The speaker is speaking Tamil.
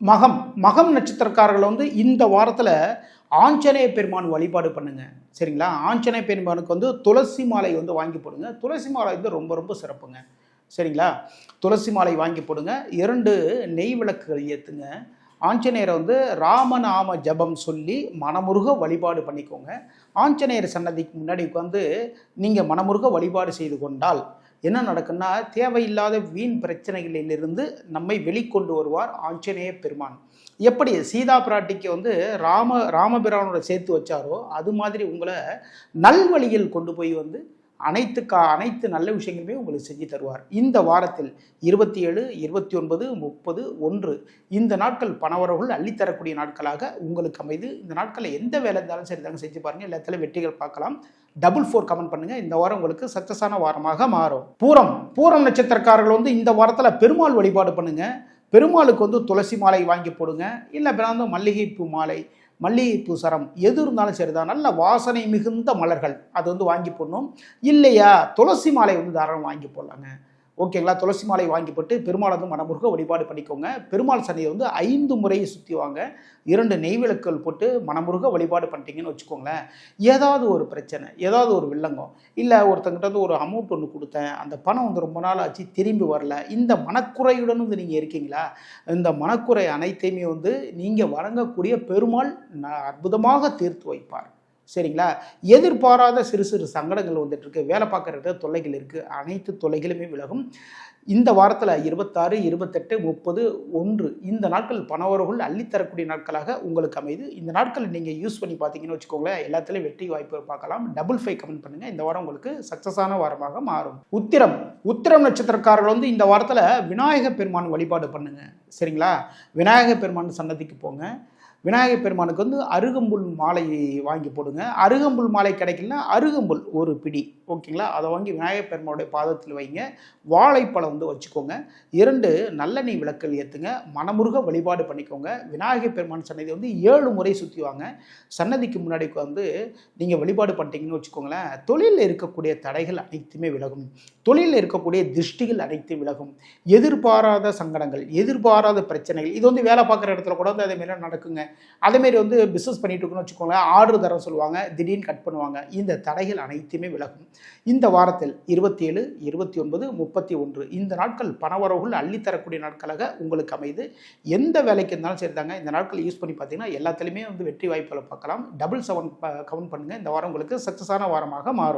மகம் மகம் நட்சத்திரக்காரர்கள் இந்த வாரத்தில் ஆஞ்சநேய பெருமான் வழிபாடு பண்ணுங்க. சரிங்களா? ஆஞ்சநேய பெருமானுக்கு துளசி மாலை வாங்கி போடுங்க. துளசி மாலை ரொம்ப ரொம்ப சிறப்புங்க. சரிங்களா? துளசி மாலை வாங்கி போடுங்க. 2 நெய் விளக்குகள் ஏற்றுங்க. ஆஞ்சநேயரை ராமநாம ஜபம் சொல்லி மனமுருக வழிபாடு பண்ணிக்கோங்க. ஆஞ்சநேயர் சன்னதிக்கு முன்னாடி உட்காந்து நீங்கள் மனமுருக வழிபாடு செய்து கொண்டால் என்ன நடக்குன்னா, தேவையில்லாத வீண் பிரச்சனைகளிலிருந்து நம்மை வெளிக்கொண்டு வருவார் ஆஞ்சநேய பெருமான். எப்படி சீதா பிராட்டிக்கு ராமபிரானோட சேர்த்து வச்சாரோ அது மாதிரி உங்களை நல்வழியில் கொண்டு போய் அனைத்து நல்ல விஷயங்களுமே உங்களுக்கு செஞ்சு தருவார். இந்த வாரத்தில் 27, 29, 30, 1 இந்த நாட்கள் பணவரவுகள் அள்ளித்தரக்கூடிய நாட்களாக உங்களுக்கு அமைது. இந்த நாட்களில் எந்த வேலை இருந்தாலும் சரி தாங்க செஞ்சு பாருங்கள். எல்லாத்திலும் வெற்றிகள் பார்க்கலாம். 4 கமெண்ட் பண்ணுங்க. இந்த வாரம் உங்களுக்கு சக்சஸான வாரமாக மாறும். பூரம் நட்சத்திரக்காரர்கள் இந்த வாரத்தில் பெருமாள் வழிபாடு பண்ணுங்க. பெருமாளுக்கு துளசி மாலை வாங்கி போடுங்க. இல்லை மல்லிகைப்பூ மாலை, மல்லிகைப்பூ சரம் எது இருந்தாலும் சரிதான். நல்ல வாசனை மிகுந்த மலர்கள் அது வாங்கி போடணும். இல்லையா துளசி மாலை தாராளம் வாங்கி போடலாங்க. ஓகேங்களா? துளசி மாலை வாங்கி போட்டு பெருமாள் மனமுருக வழிபாடு பண்ணிக்கோங்க. பெருமாள் சன்னியை 5 முறை சுற்றி வாங்க. 2 நெய் விளக்குகள் போட்டு மனமுருக வழிபாடு பண்ணிட்டீங்கன்னு வச்சுக்கோங்களேன். ஏதாவது ஒரு பிரச்சனை, ஏதாவது ஒரு வில்லங்கம், இல்லை ஒருத்தங்கிட்ட ஒரு அமௌண்ட் ஒன்று கொடுத்தேன், அந்த பணம் ரொம்ப நாள் ஆச்சு திரும்பி வரல, இந்த மனக்குறையுடன் நீங்கள் இருக்கீங்களா? இந்த மனக்குறை அனைத்தையுமே நீங்கள் வழங்கக்கூடிய பெருமாள் அற்புதமாக தீர்த்து வைப்பார். சரிங்களா? எதிர்பாராத சிறு சிறு சங்கடங்கள் இருக்கு. வேலை பார்க்குற தொல்லைகள் இருக்குது. அனைத்து தொல்லைகளுமே விலகும். இந்த வாரத்தில் 26, 28, 30, 1 இந்த நாட்கள் பணவரவுகள் அள்ளித்தரக்கூடிய நாட்களாக உங்களுக்கு அமைது. இந்த நாட்கள் நீங்கள் யூஸ் பண்ணி பார்த்தீங்கன்னு வச்சுக்கோங்களேன், எல்லாத்துலேயும் வெற்றி வாய்ப்பு பார்க்கலாம். 5 கமெண்ட் பண்ணுங்கள். இந்த வாரம் உங்களுக்கு சக்ஸஸான வாரமாக மாறும். உத்திரம் நட்சத்திரக்காரர்கள் இந்த வாரத்தில் விநாயகர் பெருமான் வழிபாடு பண்ணுங்க. சரிங்களா? விநாயகர் பெருமான் சன்னதிக்கு போங்க. விநாயகர் பெருமானுக்கு அருகம்புல் மாலை வாங்கி போடுங்க. அருகம்புல் மாலை கிடைக்கலன்னா அருகம்புல் ஒரு பிடி, ஓகேங்களா? அதை வாங்கி விநாயகர் பெருமானுடைய பாதத்தில் வைங்க. வாழைப்பழம் வச்சுக்கோங்க. 2 நல்லெண்ணெய் விளக்குகள் ஏற்றுங்க. மனமுருக வழிபாடு பண்ணிக்கோங்க. விநாயகர் பெருமான் சன்னதி 7 முறை சுற்றி வாங்க. சன்னதிக்கு முன்னாடி நீங்கள் வழிபாடு பண்ணிட்டீங்கன்னு வச்சுக்கோங்களேன், தொழிலில் இருக்கக்கூடிய தடைகள் அனைத்துமே விலகும். தொழிலில் இருக்கக்கூடிய திருஷ்டிகள் அனைத்தும் விலகும். எதிர்பாராத சங்கடங்கள், எதிர்பாராத பிரச்சனைகள், இது வேலை பார்க்குற இடத்துல கூட அதேமாரி நடக்குங்க. அதேமாரி பிஸ்னஸ் பண்ணிட்டு இருக்குன்னு வச்சுக்கோங்களேன், ஆர்டர் தர சொல்லுவாங்க, திடீர்னு கட் பண்ணுவாங்க. இந்த தடைகள் அனைத்துமே விலகும். இந்த வாரத்தில் 27, 29, 31 இந்த நாட்கள் பணவரவுகள் அள்ளித்தரக்கூடிய நாட்களாக உங்களுக்கு அமைது. எந்த வேலைக்கு இருந்தாலும் சரி தாங்க, இந்த நாட்கள் யூஸ் பண்ணி பார்த்தீங்கன்னா எல்லாத்துலேயுமே வெற்றி வாய்ப்புகளை பார்க்கலாம். 7 கவுண்ட் பண்ணுங்கள். இந்த வாரம் உங்களுக்கு சக்ஸஸான வாரமாக மாறும்.